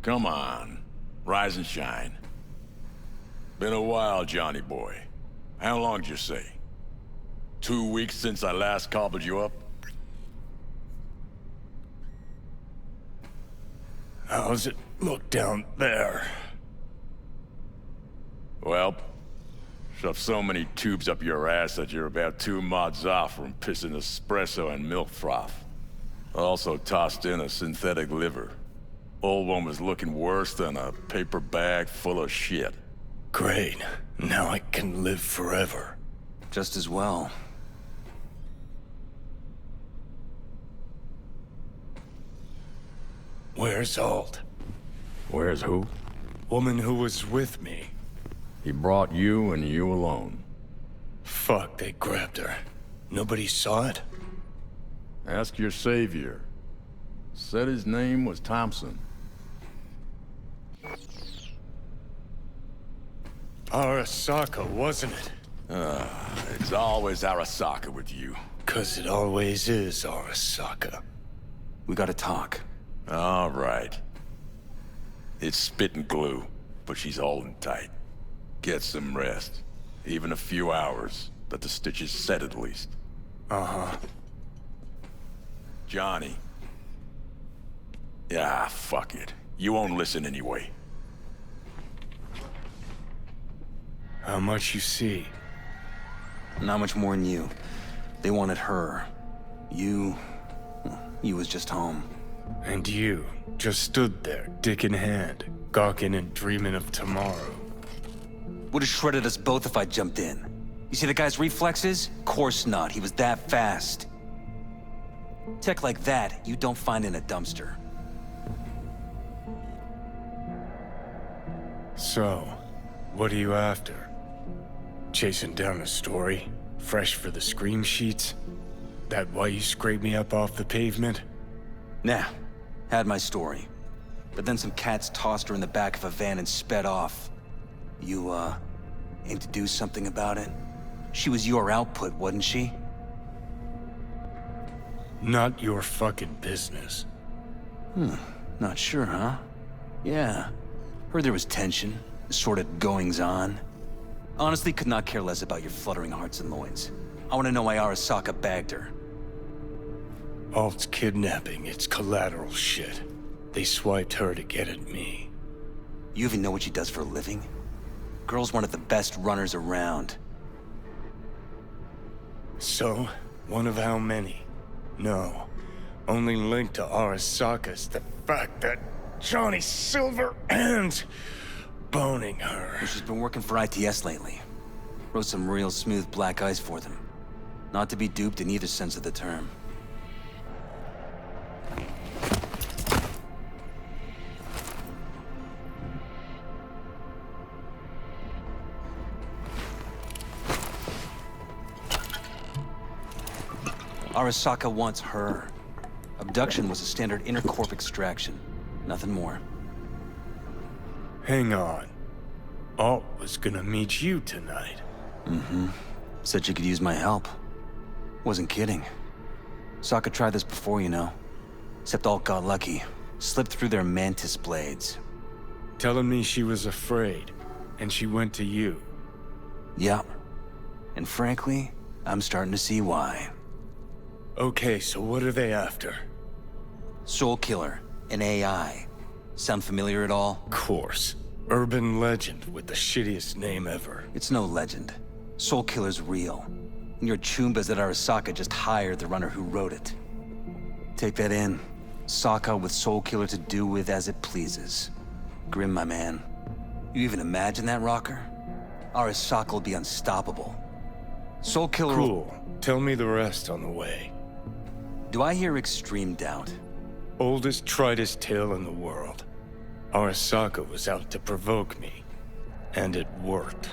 Come on. Rise and shine. Been a while, Johnny boy. How long'd you say? 2 weeks since I last cobbled you up? How's it look down there? Well, shoved so many tubes up your ass that you're about 2 mods off from pissing espresso and milk froth. Also tossed in a synthetic liver. Old one was looking worse than a paper bag full of shit. Great. Now I can live forever. Just as well. Where's Alt? Where's who? Woman who was with me. He brought you and you alone. Fuck, they grabbed her. Nobody saw it? Ask your savior. Said his name was Thompson. Arasaka, wasn't it? It's always Arasaka with you. 'Cause it always is Arasaka. We gotta talk. All right. It's spit and glue, but she's holding tight. Get some rest. Even a few hours, but the stitch is set at least. Uh-huh. Johnny. Yeah, fuck it. You won't listen anyway. How much you see? Not much more than you. They wanted her. You was just home. And you just stood there, dick in hand, gawking and dreaming of tomorrow. Would've shredded us both if I jumped in. You see the guy's reflexes? Course not, he was that fast. Tech like that, you don't find in a dumpster. So, what are you after? Chasing down a story? Fresh for the scream sheets? That why you scraped me up off the pavement? Nah, had my story. But then some cats tossed her in the back of a van and sped off. You, aim to do something about it? She was your output, wasn't she? Not your fucking business. Not sure, huh? Yeah. Heard there was tension, sort of goings-on. Honestly, could not care less about your fluttering hearts and loins. I want to know why Arasaka bagged her. Alt's kidnapping, it's collateral shit. They swiped her to get at me. You even know what she does for a living? Girl's one of the best runners around. So, one of how many? No. Only link to Arasaka's the fact that Johnny Silver and boning her. She's been working for ITS lately. Wrote some real smooth black ice for them. Not to be duped in either sense of the term. Arasaka wants her. Abduction was a standard intercorp extraction. Nothing more. Hang on. Alt was gonna meet you tonight. Said she could use my help. Wasn't kidding. Sokka tried this before, you know. Except Alt got lucky. Slipped through their mantis blades. Telling me she was afraid, and she went to you. Yup. And frankly, I'm starting to see why. Okay, so what are they after? Soul Killer, an AI. Sound familiar at all? Course. Urban legend with the shittiest name ever. It's no legend. Soul Killer's real. And your Chumbas at Arasaka just hired the runner who wrote it. Take that in. Sokka with Soul Killer to do with as it pleases. Grim, my man. You even imagine that, Rocker? Arasaka will be unstoppable. Soul Killer will... Cool. Tell me the rest on the way. Do I hear extreme doubt? Oldest, tritest tale in the world. Arasaka was out to provoke me. And it worked.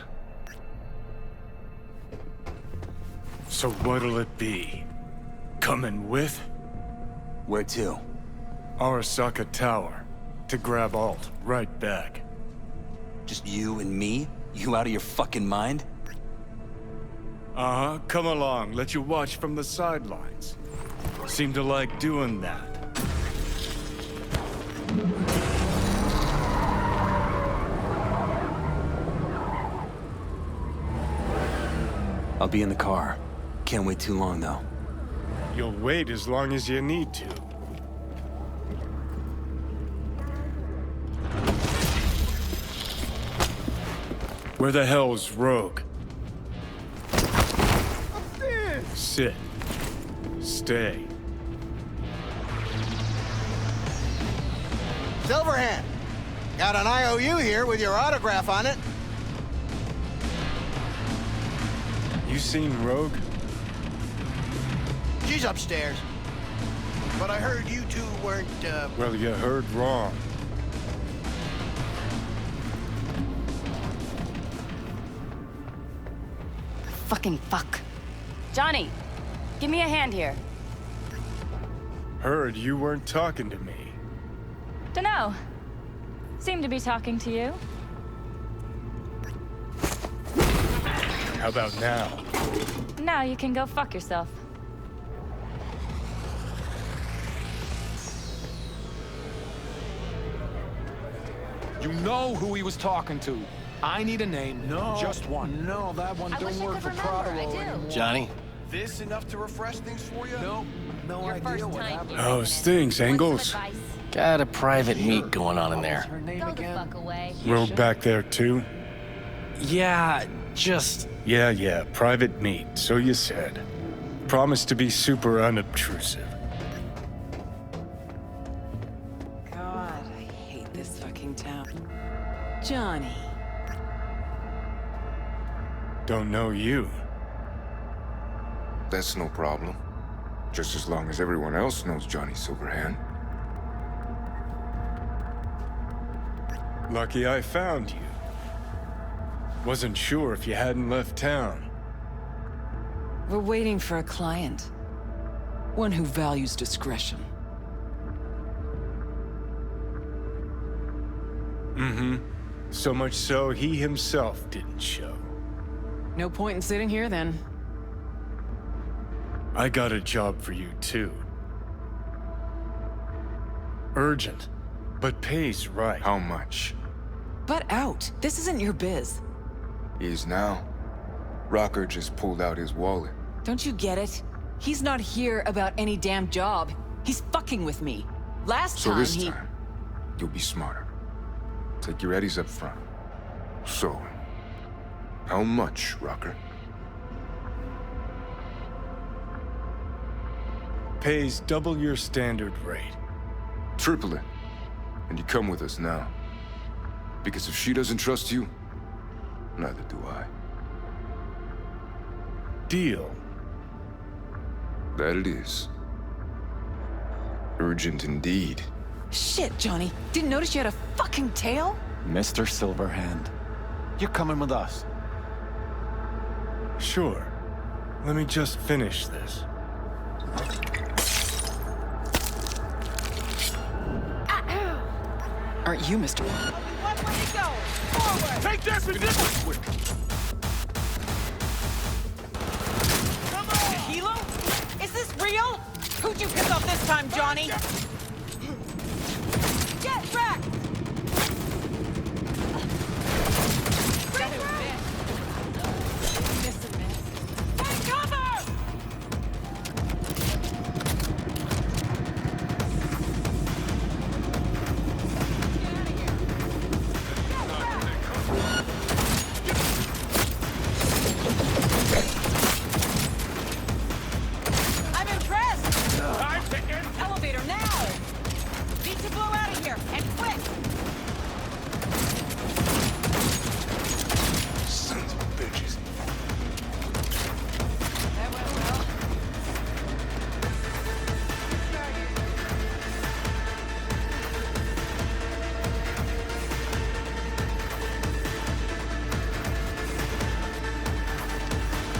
So what'll it be? Coming with? Where to? Arasaka Tower. To grab Alt right back. Just you and me? You out of your fucking mind? Uh-huh, come along. Let you watch from the sidelines. Seem to like doing that. I'll be in the car. Can't wait too long, though. You'll wait as long as you need to. Where the hell's Rogue? Sit. Stay. Silverhand, got an IOU here with your autograph on it. You seen Rogue? She's upstairs. But I heard you two weren't, Well, you heard wrong. Fucking fuck. Johnny, give me a hand here. Heard you weren't talking to me. Dunno. Seem to be talking to you. How about now? Now you can go fuck yourself. You know who he was talking to. I need a name. No. Just one. No, that one don't work for Prado anymore. Johnny? This enough to refresh things for you? No. No Your idea first what time happened. here. Oh, stings, Engels. Got a private meet going on in What's there. her name Go the again? fuck away. Rogue back there, too? Yeah, just... Yeah, private meet, so you said. Promised to be super unobtrusive. God, I hate this fucking town. Johnny. Don't know you. That's no problem. Just as long as everyone else knows Johnny Silverhand. Lucky I found you. Wasn't sure if you hadn't left town. We're waiting for a client. One who values discretion. Mm-hmm. So much so, he himself didn't show. No point in sitting here, then. I got a job for you, too. Urgent, but pays right. How much? Butt out. This isn't your biz. Is now. Rocker just pulled out his wallet. Don't you get it? He's not here about any damn job. He's fucking with me. Last So time this he... time, you'll be smarter. Take your eddies up front. So, how much, Rocker? Pays double your standard rate. Triple it. And you come with us now. Because if she doesn't trust you, neither do I. Deal. That it is. Urgent indeed. Shit, Johnny. Didn't notice you had a fucking tail? Mr. Silverhand, you're coming with us. Sure. Let me just finish this. Aren't you, Mr. Take this and this! Hilo? Is this real? Who'd you piss off this time, Johnny? Get wrecked! Take cover! I'm impressed! Elevator now! Need to blow out of here, and quick! Sons of bitches. That went well.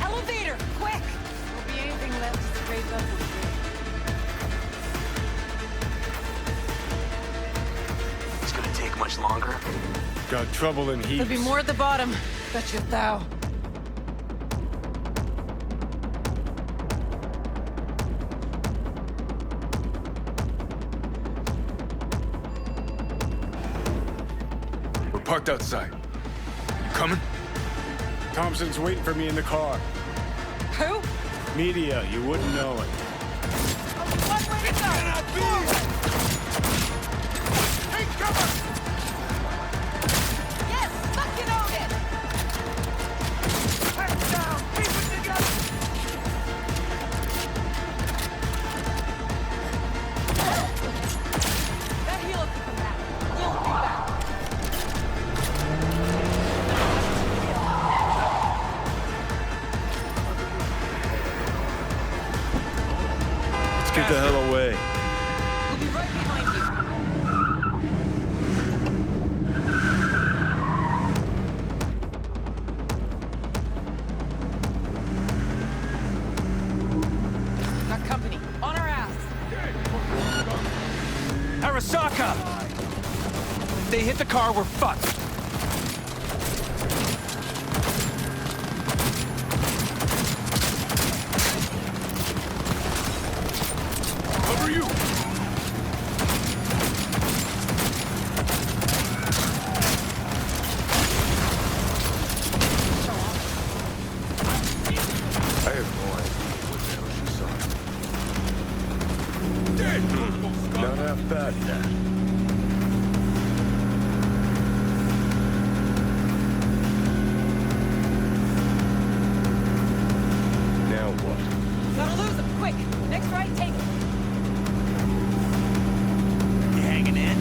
Elevator, quick! Won't be anything left to scrape up with you. It's gonna take much longer. Got trouble in heaps. There'll be more at the bottom. Bet you thou. parked outside. You coming? Thompson's waiting for me in the car. Who? Media, you wouldn't know it. One way to go! Take cover! Yes! Fucking own it! Head down! Keep it together! That heal will come back. He'll be back. Let's get the hell away. We'll be right behind you. Got company. On our ass. Arasaka! If they hit the car, we're fucked. Cover you! I have no idea what the hell she saw. Dead! Not half bad, that. Now what? Gotta lose him, quick! Next right, take it! You hanging in?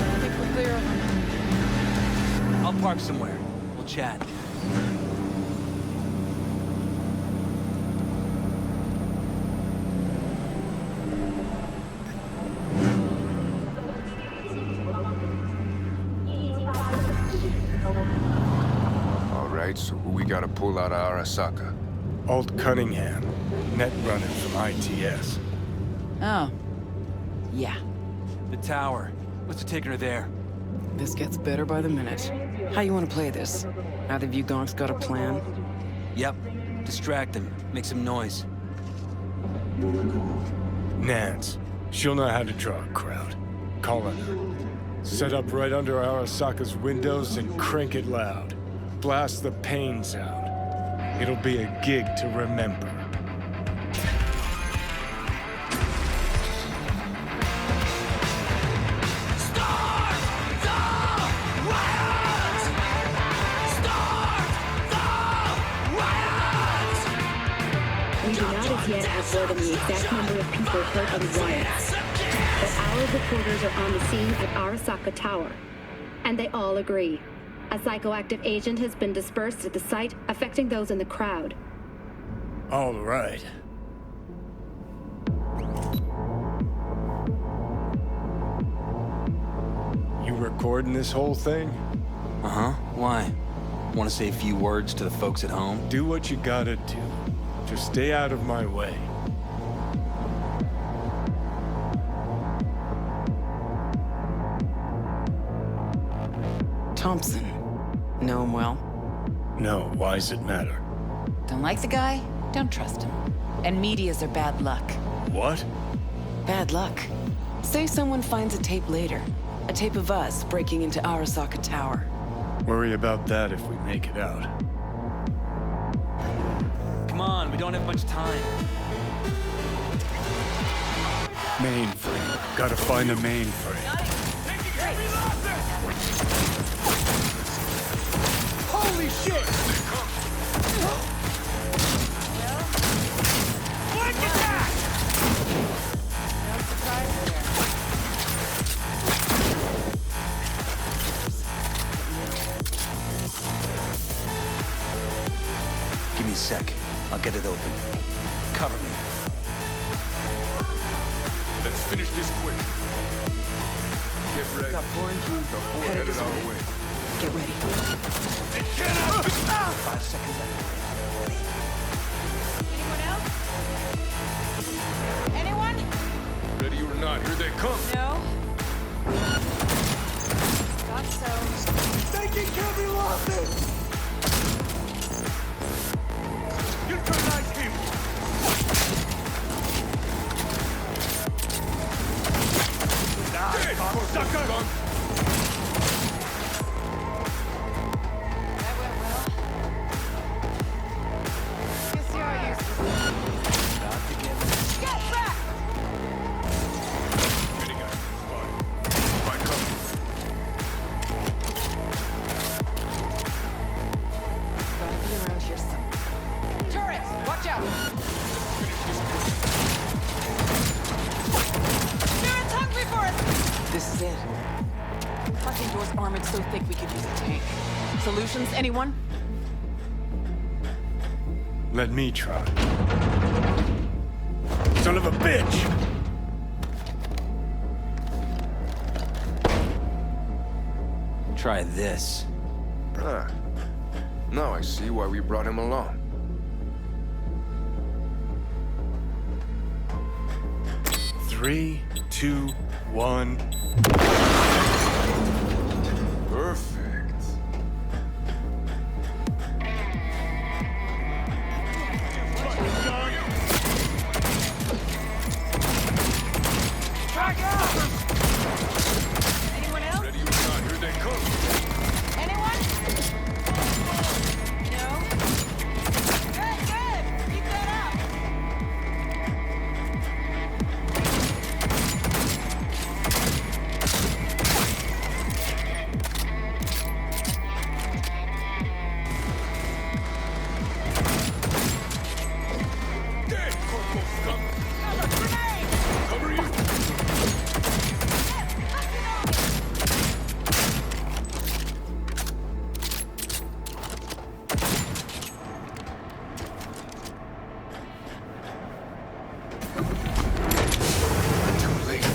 I think we're clear of him. I'll park somewhere. We'll chat. All right, so who we gotta pull out of Arasaka? Alt Cunningham, net runner from ITS. Oh. Yeah. The tower. What's it taking her there? This gets better by the minute. How you want to play this? Either of you gonks got a plan? Yep. Distract him. Make some noise. Nance. She'll know how to draw a crowd. Call on her. Set up right under Arasaka's windows and crank it loud. Blast the pains out. It'll be a gig to remember. We do not as yet have word on the exact number of people hurt in the riots. But our reporters are on the scene at Arasaka Tower. And they all agree. A psychoactive agent has been dispersed at the site, affecting those in the crowd. All right. You recording this whole thing? Uh-huh. Why? Want to say a few words to the folks at home? Do what you gotta do. Just stay out of my way. Thompson. Know him well? No, why's it matter? Don't like the guy? Don't trust him. And medias are bad luck. What? Bad luck. Say someone finds a tape later. A tape of us breaking into Arasaka Tower. Worry about that if we make it out. Come on, we don't have much time. Mainframe. Gotta find the mainframe. Holy shit! Flank attack! No surprise there. Give me a sec. I'll get it open. Cover me. Let's finish this quick. Get ready. Got pouring through. Before Headed headed this our way. way. Get ready. 5 seconds left. Anyone else? Anyone? Ready or not, here they come. No? Thought so. They can kill me, Lawson! Neutralize him! so thick we could use a tank. Solutions, anyone? Let me try. Son of a bitch! Try this. Ah. Now I see why we brought him along. Three, two, one. Perfect. Back up! Anyone else? Ready or not, here they come. Anyone? No? Good, good! Keep that up! Dead, Corporal Scum. Got a grenade! Cover you. Too late.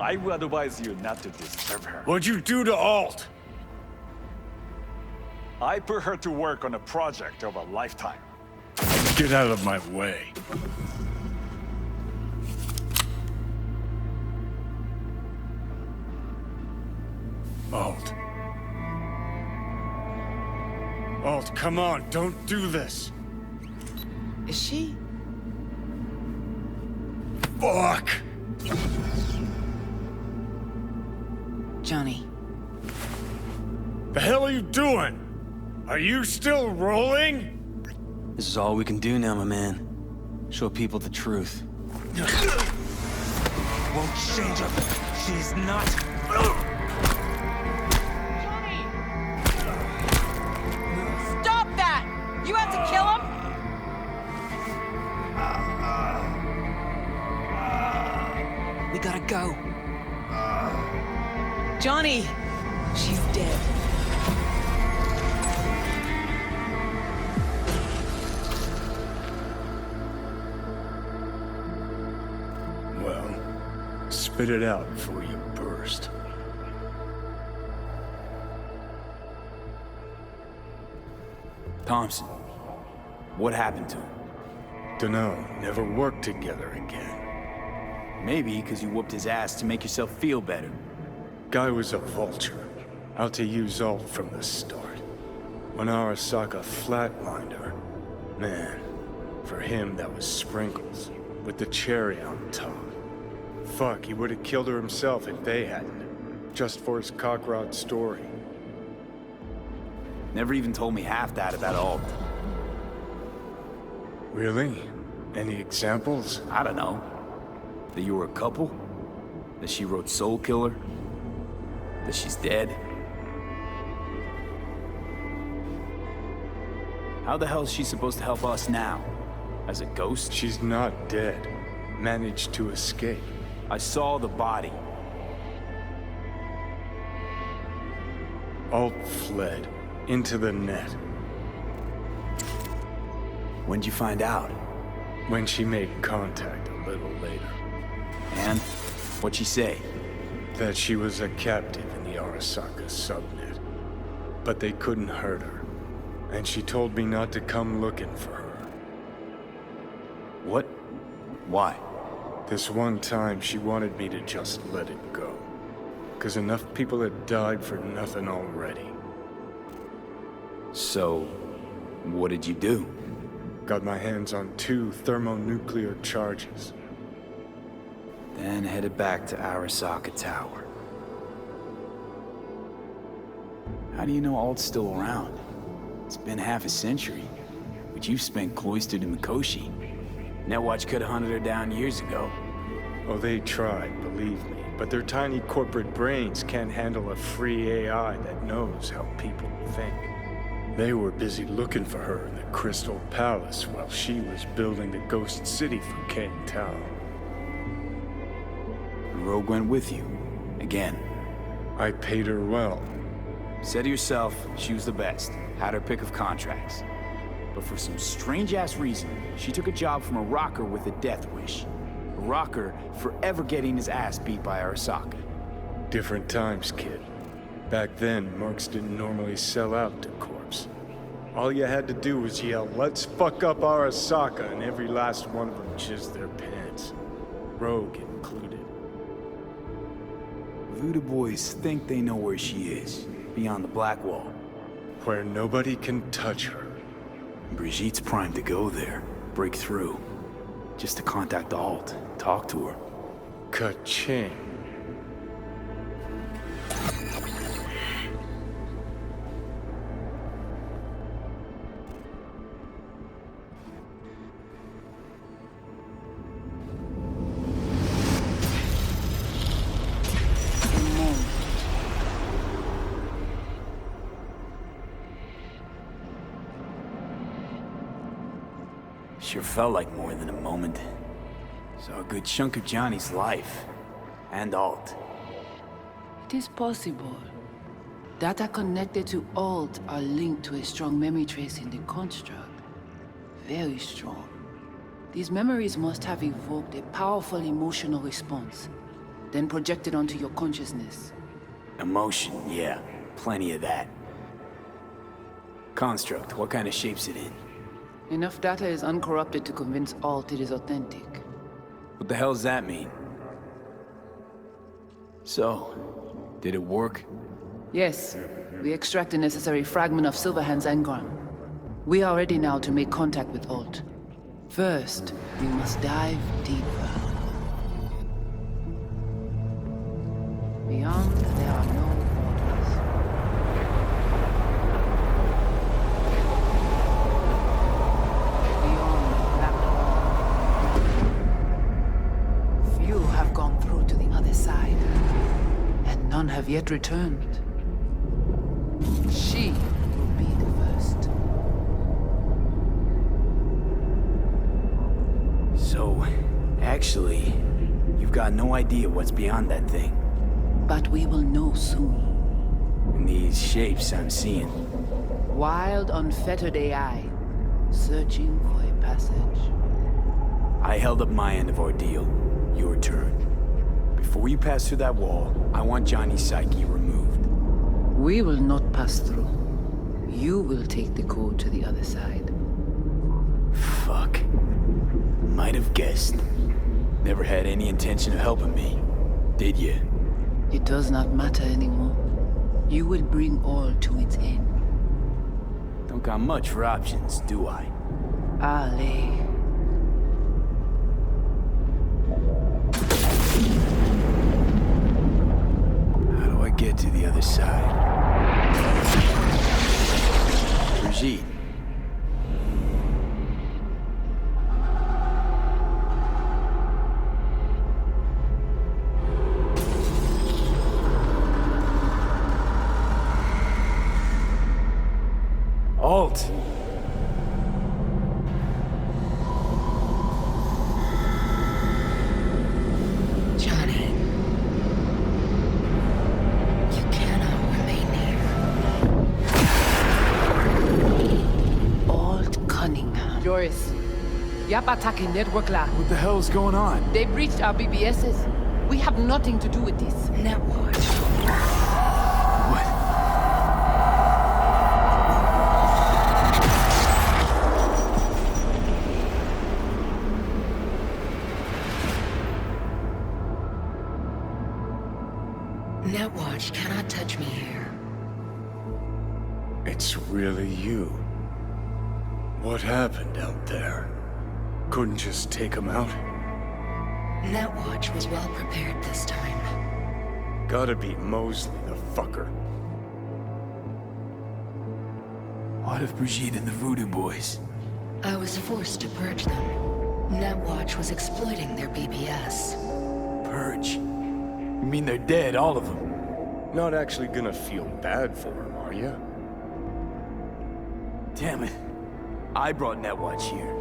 I would advise you not to disturb her. What'd you do to Alt? I put her to work on a project of a lifetime. Get out of my way. Alt. Alt, come on, don't do this. Is she? Fuck! Johnny. The hell are you doing? Are you still rolling? This is all we can do now, my man. Show people the truth. Won't change her. She's not. Stop that! You have to kill him? We gotta go. Johnny! She's dead. Well, spit it out before you burst. Thompson, what happened to him? Dunno, never worked together again. Maybe because you whooped his ass to make yourself feel better. Guy was a vulture, out to use Alt from the start. When Arasaka flatlined her, man, for him that was sprinkles, with the cherry on top. Fuck, he would have killed her himself if they hadn't, just for his cockrod story. Never even told me half that about Alt. Really? Any examples? I don't know. That you were a couple? That she wrote Soul Killer? That she's dead? How the hell is she supposed to help us now? As a ghost? She's not dead. Managed to escape. I saw the body. Alt fled. Into the net. When'd you find out? When she made contact a little later. And? What'd she say? That she was a captive in the Arasaka subnet. But they couldn't hurt her. And she told me not to come looking for her. What? Why? This one time she wanted me to just let it go. 'Cause enough people had died for nothing already. So, what did you do? Got my hands on 2 thermonuclear charges. Then headed back to Arasaka Tower. How do you know Alt's still around? It's been half a century, but you've spent cloistered in Mikoshi. Netwatch could have hunted her down years ago. Oh, they tried, believe me. But their tiny corporate brains can't handle a free AI that knows how people think. They were busy looking for her in the Crystal Palace while she was building the Ghost City for Kang Tao. Rogue went with you. Again. I paid her well. Said to yourself, she was the best. Had her pick of contracts. But for some strange-ass reason, she took a job from a rocker with a death wish. A rocker forever getting his ass beat by Arasaka. Different times, kid. Back then, mercs didn't normally sell out to corpse. All you had to do was yell, "Let's fuck up Arasaka," and every last one of them jizzed their pants. Rogue included. Voodoo boys think they know where she is, beyond the Black Wall. Where nobody can touch her. Brigitte's primed to go there, break through. Just to contact Alt, talk to her. Ka-ching. Sure felt like more than a moment. Saw a good chunk of Johnny's life. And Alt. It is possible. Data connected to Alt are linked to a strong memory trace in the construct. Very strong. These memories must have evoked a powerful emotional response, then projected onto your consciousness. Emotion, yeah. Plenty of that. Construct, what kind of shape's it in? Enough data is uncorrupted to convince Alt it is authentic. What the hell does that mean? So, did it work? Yes, we extract the necessary fragment of Silverhand's engram. We are ready now to make contact with Alt. First, we must dive deeper. Beyond, there are no borders. Beyond the black wall. Few have gone through to the other side, and none have yet returned. She will be the first. So, actually, you've got no idea what's beyond that thing. But we will know soon. And these shapes I'm seeing. Wild, unfettered AI, searching for a passage. I held up my end of ordeal. Your turn. Before you pass through that wall, I want Johnny's psyche removed. We will not pass through. You will take the code to the other side. Fuck. Might have guessed. Never had any intention of helping me, did you? It does not matter anymore. You will bring all to its end. Don't got much for options, do I? Ale. How do I get to the other side? Brigitte. Alt! Johnny. You cannot remain here. Alt Cunningham. Joris. Yap attacking network lab. What the hell is going on? They breached our BBSs. We have nothing to do with this. Network. Netwatch cannot touch me here. It's really you. What happened out there? Couldn't just take him out? Netwatch was well prepared this time. Gotta be Mosley, the fucker. What of Brigitte and the Voodoo Boys? I was forced to purge them. Netwatch was exploiting their BBS. Purge? You mean they're dead, all of them? Not actually gonna feel bad for him, are you? Damn it. I brought Netwatch here.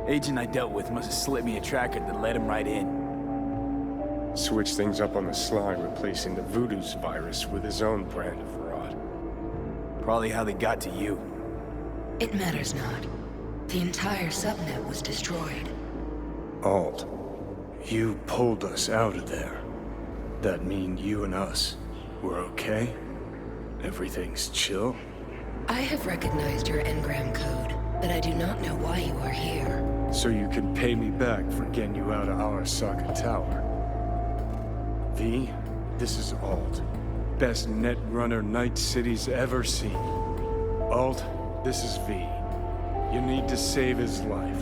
Agent I dealt with must have slipped me a tracker that let him right in. Switch things up on the sly, replacing the Voodoo's virus with his own brand of rot. Probably how they got to you. It matters not. The entire subnet was destroyed. Alt, you pulled us out of there. That mean you and us, we're okay? Everything's chill? I have recognized your engram code, but I do not know why you are here. So you can pay me back for getting you out of Arasaka Tower. V, this is Alt. Best netrunner Night City's ever seen. Alt, this is V. You need to save his life.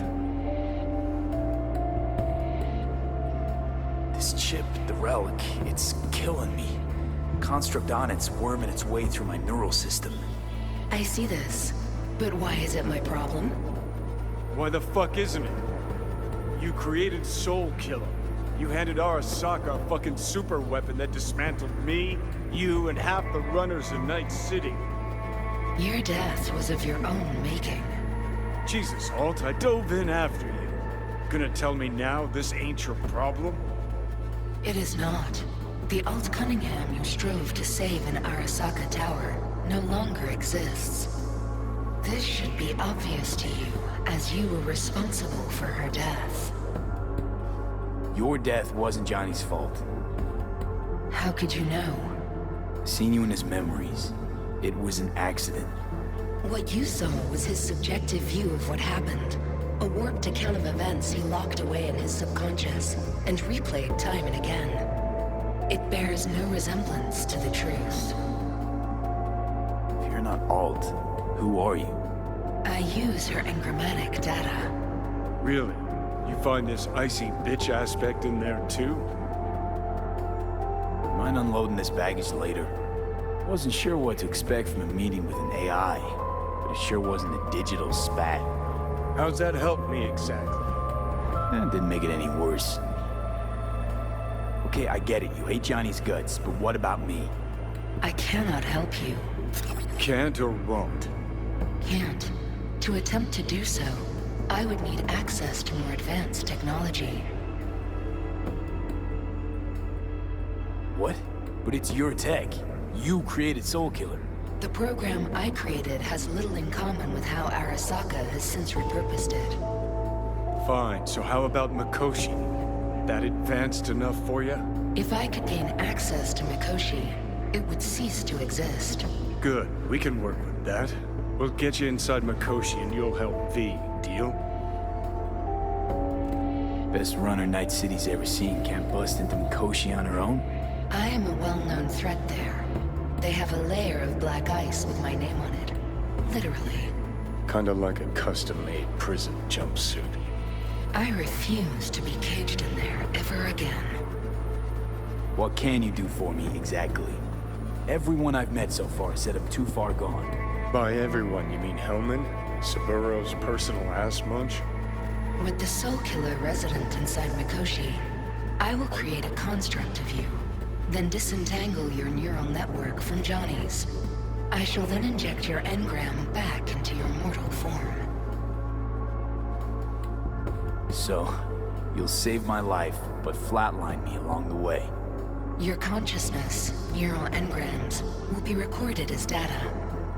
This chip, the relic, it's killing me. Construct on it's worming its way through my neural system. I see this, but why is it my problem? Why the fuck isn't it? You created Soul Killer. You handed Arasaka a fucking super weapon that dismantled me, you, and half the runners in Night City. Your death was of your own making. Jesus, Alt, I dove in after you. Gonna tell me now this ain't your problem? It is not. The Alt Cunningham you strove to save in Arasaka Tower no longer exists. This should be obvious to you, as you were responsible for her death. Your death wasn't Johnny's fault. How could you know? Seen you in his memories. It was an accident. What you saw was his subjective view of what happened. A warped account of events he locked away in his subconscious and replayed time and again. It bears no resemblance to the truth. If you're not Alt, who are you? I use her engrammatic data. Really? You find this icy bitch aspect in there too? Mind unloading this baggage later? Wasn't sure what to expect from a meeting with an AI, but it sure wasn't a digital spat. How's that help me exactly? Didn't make it any worse. Okay, I get it. You hate Johnny's guts, but what about me? I cannot help you. Can't or won't? Can't. To attempt to do so, I would need access to more advanced technology. What? But it's your tech. You created Soul Killer. The program I created has little in common with how Arasaka has since repurposed it. Fine, so how about Mikoshi? That advanced enough for you? If I could gain access to Mikoshi, it would cease to exist. Good, we can work with that. We'll get you inside Mikoshi and you'll help V, deal? Best runner Night City's ever seen can't bust into Mikoshi on her own? I am a well-known threat there. They have a layer of black ice with my name on it. Literally. Kinda like a custom-made prison jumpsuit. I refuse to be caged in there ever again. What can you do for me, exactly? Everyone I've met so far said I'm too far gone. By everyone, you mean Hellman? Saburo's personal ass munch? With the Soul Killer resident inside Mikoshi, I will create a construct of you, then disentangle your neural network from Johnny's. I shall then inject your engram back into your mortal form. So, you'll save my life, but flatline me along the way. Your consciousness, neural engrams, will be recorded as data.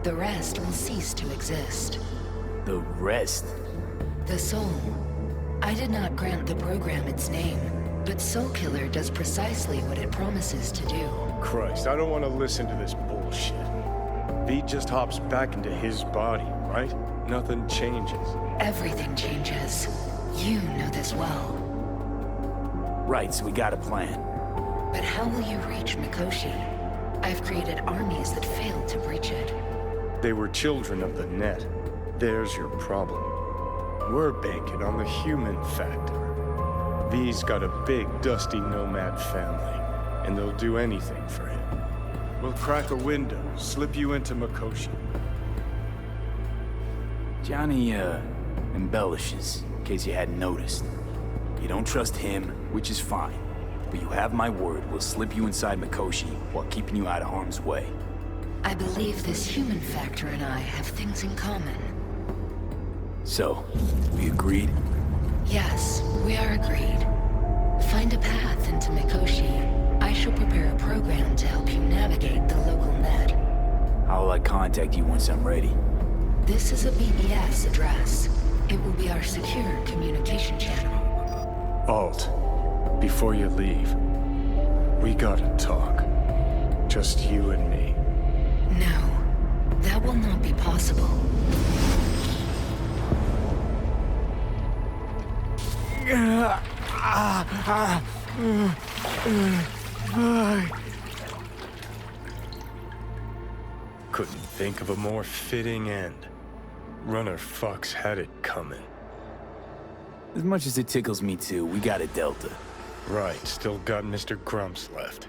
The rest will cease to exist. The rest? The soul. I did not grant the program its name, but Soul Killer does precisely what it promises to do. Christ, I don't want to listen to this bullshit. V just hops back into his body, right? Nothing changes. Everything changes. You know this well. Right, so we got a plan. But how will you reach Mikoshi? I've created armies that failed to breach it. They were children of the net. There's your problem. We're banking on the human factor. V's got a big, dusty nomad family, and they'll do anything for him. We'll crack a window, slip you into Mikoshi. Johnny, embellishes, in case you hadn't noticed. You don't trust him, which is fine. But you have my word, we'll slip you inside Mikoshi while keeping you out of harm's way. I believe this human factor and I have things in common. So, we agreed? Yes, we are agreed. Find a path into Mikoshi. I shall prepare a program to help you navigate the local net. I'll contact you once I'm ready. This is a BBS address. It will be our secure communication channel. Alt, before you leave, we gotta talk. Just you and me. No, that will not be possible. Couldn't think of a more fitting end. Runner fucks had it coming. As much as it tickles me too, we got a Delta. Right, still got Mr. Grumps left.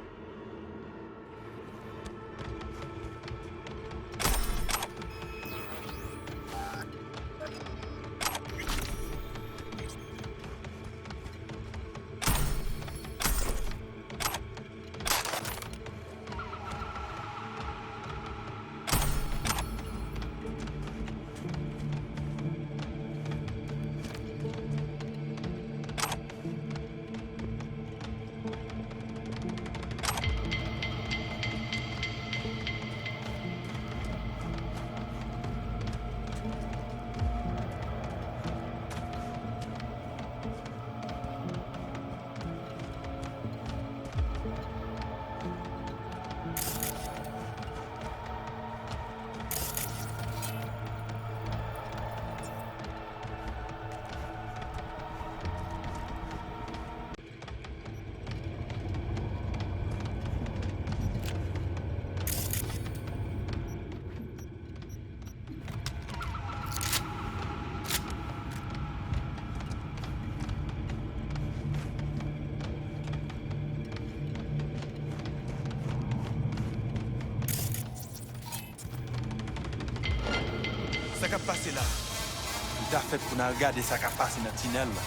Ça qu'a passé là. Il t'a fait pour nous regarder ça qu'a passé dans le tunnel là.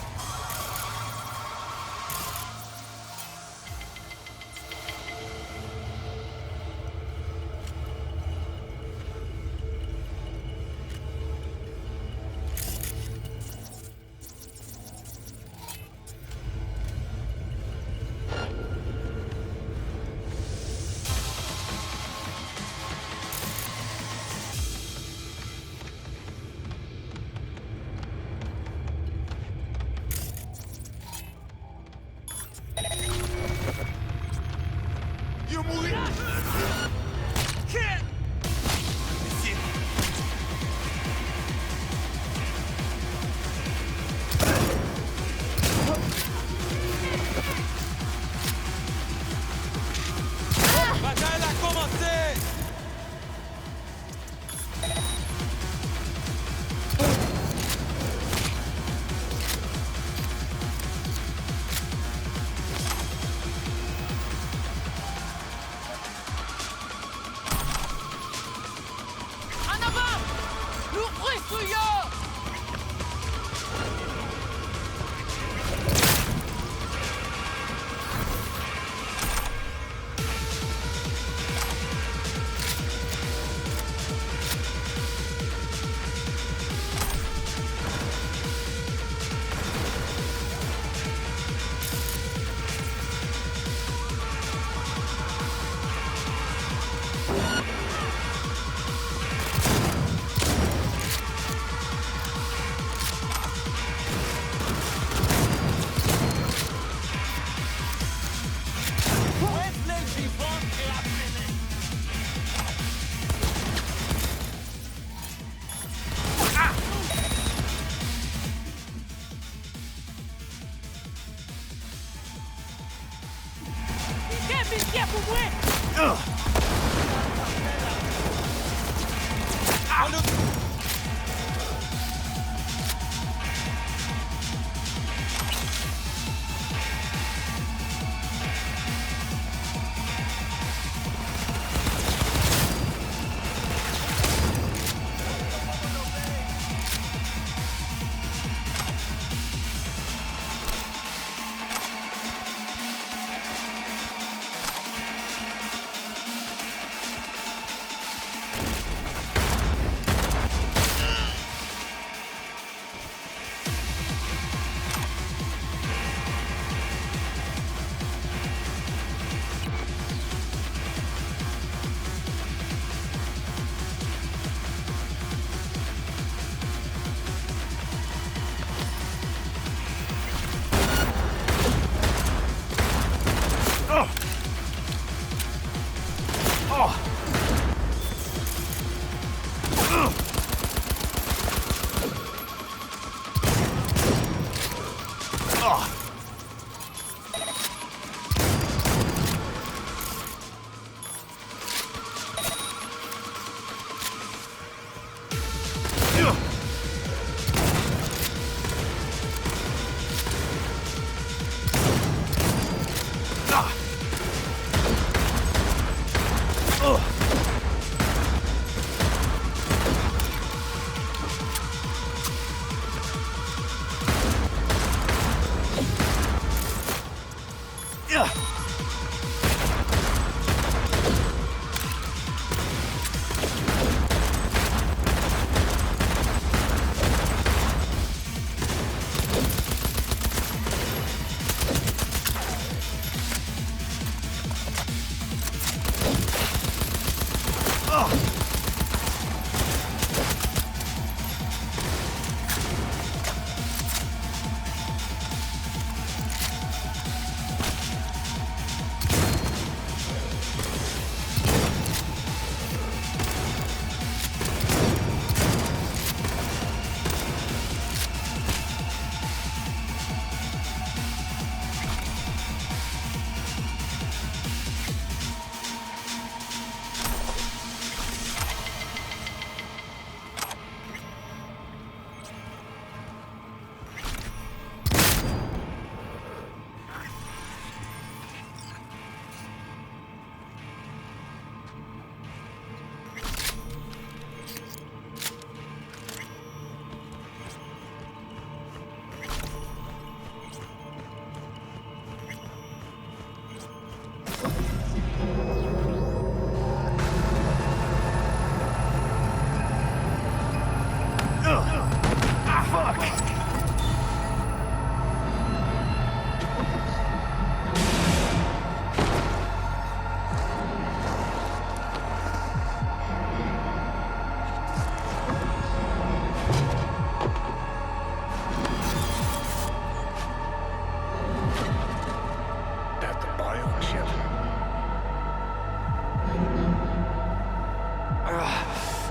You mourir! Ici. Bataille a commencé!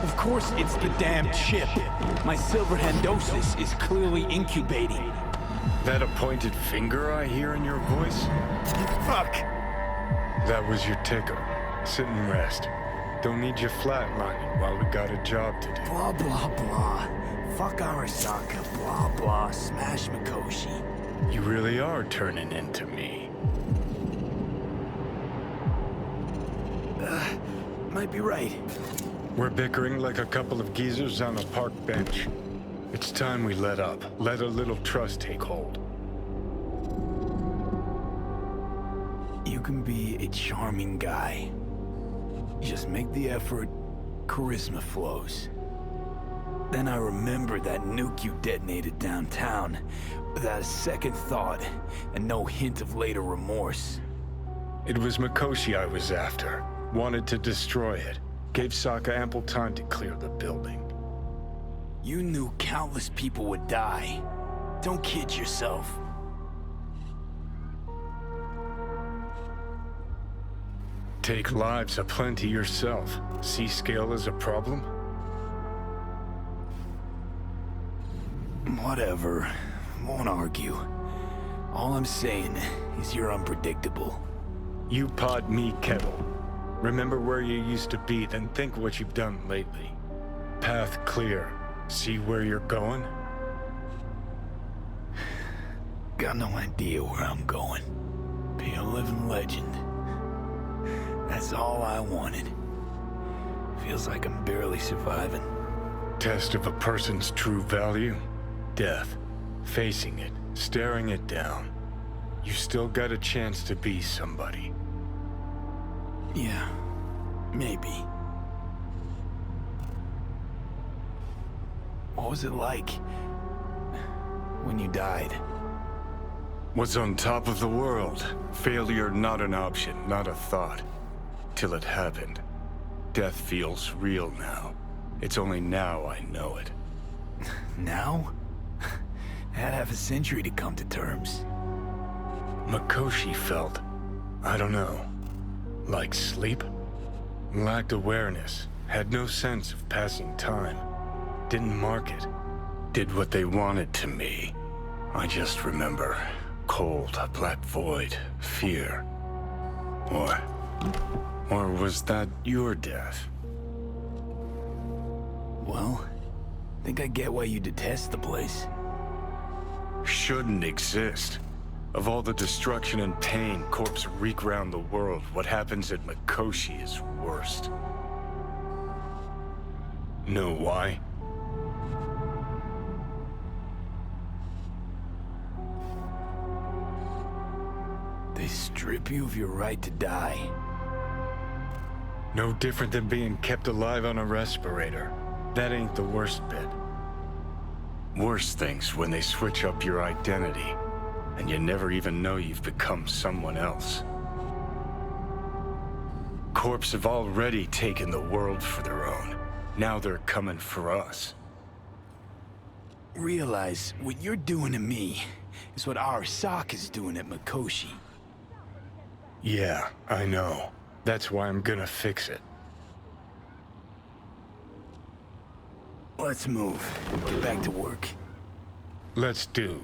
Of course it's the damn chip. My silverhandosis is clearly incubating. That a pointed finger I hear in your voice? Fuck! That was your ticker. Sit and rest. Don't need you flatlining while we got a job to do. Blah, blah, blah. Fuck Arasaka, blah, blah. Smash Mikoshi. You really are turning into me. Might be right. We're bickering like a couple of geezers on a park bench. It's time we let up. Let a little trust take hold. You can be a charming guy. Just make the effort, charisma flows. Then I remembered that nuke you detonated downtown, without a second thought, and no hint of later remorse. It was Mikoshi I was after. Wanted to destroy it. Gave Sokka ample time to clear the building. You knew countless people would die. Don't kid yourself. Take lives aplenty yourself. See scale as a problem? Whatever. Won't argue. All I'm saying is you're unpredictable. You pod me kettle. Remember where you used to be, then think what you've done lately. Path clear. See where you're going? Got no idea where I'm going. Be a living legend. That's all I wanted. Feels like I'm barely surviving. Test of a person's true value? Death. Facing it. Staring it down. You still got a chance to be somebody. Yeah, maybe. What was it like when you died? Was on top of the world. Failure not an option, not a thought. Till it happened. Death feels real now. It's only now I know it. Now? Had half a century to come to terms. Mikoshi felt, I don't know, like sleep? Lacked awareness, had no sense of passing time. Didn't mark it. Did what they wanted to me. I just remember cold, a black void, fear. Or was that your death? Well, think I get why you detest the place. Shouldn't exist. Of all the destruction and pain corpses wreak round the world, what happens at Mikoshi is worst. Know why? They strip you of your right to die. No different than being kept alive on a respirator. That ain't the worst bit. Worst thing's when they switch up your identity, and you never even know you've become someone else. Corps have already taken the world for their own. Now they're coming for us. Realize what you're doing to me is what Arasaka's doing at Mikoshi. Yeah, I know. That's why I'm gonna fix it. Let's move. Get back to work. Let's do.